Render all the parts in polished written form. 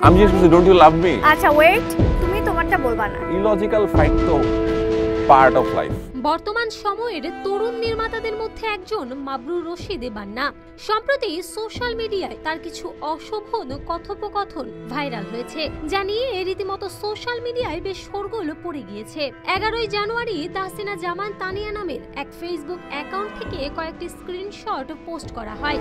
আমি জিজ্ঞেস করছি ডোন্ট ইউ লাভ মি। আচ্ছা ওয়েট, তুমি তোমারটা বলবা না। ইলজিক্যাল ফাইট তো পার্ট অফ লাইফ। বর্তমান সময়ের তরুণ নির্মাতাদের মধ্যে একজন মাবরুর রশিদ বান্না। সম্প্রতি সোশ্যাল মিডিয়ায় তার কিছু অশোভন কথোপকথন ভাইরাল হয়েছে, যা নিয়ে রীতিমতো সোশ্যাল মিডিয়ায় বেশ শোরগোল পড়ে গিয়েছে। 11ই জানুয়ারি তাহসিনা জামান তানিয়া নামের এক ফেসবুক অ্যাকাউন্ট থেকে কয়েকটি স্ক্রিনশট পোস্ট করা হয়,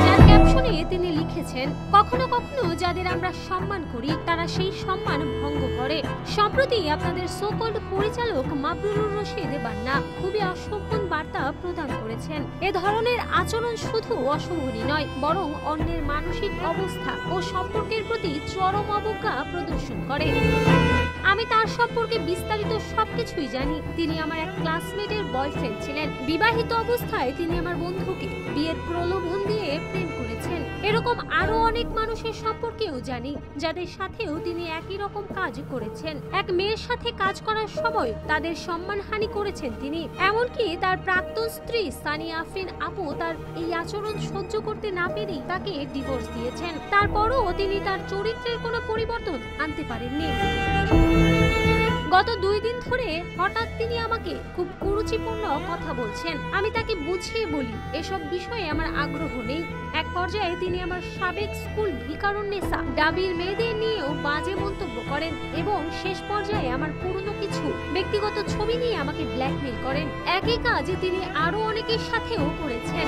যার ক্যাপশনে তিনি লিখেছেন, কখনো কখনো যাদের আমরা সম্মান করি তারা সেই সম্মান ভঙ্গ করে। সম্প্রতি আপনাদের সোকল্ড পরিচালক মাবরুর রশিদ বান্না খুবই অশোভন বার্তা প্রদান করেছেন। এ ধরনের আচরণ শুধু অশোভনই নয়, বরং অন্যের মানসিক অবস্থা ও সম্পর্কের প্রতি চরম অবজ্ঞা প্রদর্শন করে। আমি তার সম্পর্কে বিস্তারিত সবকিছুই জানি। তিনি আমার এক ক্লাসমেটের বয়ফ্রেন্ড ছিলেন। বিবাহিত অবস্থায় তিনি আমার বন্ধুকে বিয়ের প্রলোভন দিয়ে প্রেম করেছেন। এরকম আরো অনেক মানুষের সম্পর্কেও জানি, যাদের সাথেও তিনি একই রকম কাজ করেছেন। এক মেয়ের সাথে কাজ করার সময় তাদের সম্মানহানি করেছেন তিনি। এমনকি তার প্রাক্তন স্ত্রী সানিয়া আফরিন আপু তার এই আচরণ সহ্য করতে না পেরেই তাকে ডিভোর্স দিয়েছেন। তারপরও তিনি তার চরিত্রের কোনো পরিবর্তন আনতে পারেননি। গত 2 দিন ধরে হঠাৎ তিনি আমাকে খুব কুরুচিপূর্ণ কথা বলছেন। আমি তাকে বুঝিয়ে বলি এসব বিষয়ে আমার আগ্রহ নেই। এক পর্যায়ে তিনি আমার সাবেক স্কুল ভিকারুন্নেসা ডাবির মেয়েদের নিয়েও বাজে মন্তব্য করেন এবং শেষ পর্যায়ে আমার পুরনো কিছু ব্যক্তিগত ছবি নিয়ে আমাকে ব্ল্যাকমেইল করেন। একই কাজ তিনি আরো অনেকের সাথেও করেছেন।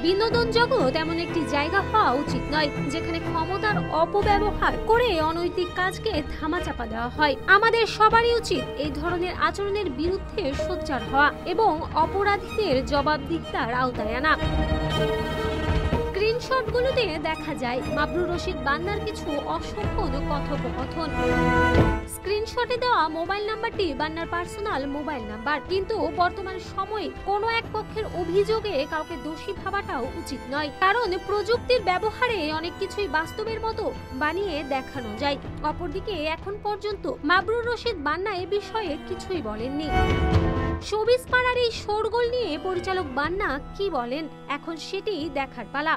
বিনোদন জগৎ এমন একটি জায়গা হওয়া উচিত নয় যেখানে ক্ষমতার অপব্যবহার করে অনৈতিক কাজকে ধামাচাপা দেওয়া হয়। আমাদের সবারই উচিত এই ধরনের আচরণের বিরুদ্ধে সোচ্চার হওয়া এবং অপরাধীদের জবাবদিহিতার আওতায় আনা। স্ক্রিনশটগুলোতে দেখা যায় মাবরুর রশিদ বান্নার কিছু অসম্পূর্ণ কথোপকথন। স্ক্রিনশটে দেওয়া মোবাইল নাম্বারটি বান্নার পার্সোনাল মোবাইল নাম্বার, কিন্তু বর্তমান সময়ে কোনো এক পক্ষের অভিযোগে কাউকে দোষী ভাবাটাও উচিত নয়, কারণ প্রযুক্তির ব্যবহারে অনেক কিছুই বাস্তবের মতো বানিয়ে দেখানো যায়। অপরদিকে এখন পর্যন্ত মাবরুর রশিদ বান্না এ বিষয়ে কিছুই বলেননি। শোবিজ পাড়ার এই শোরগোল নিয়ে পরিচালক বান্না কি বলেন, এখন সেটি দেখার পালা।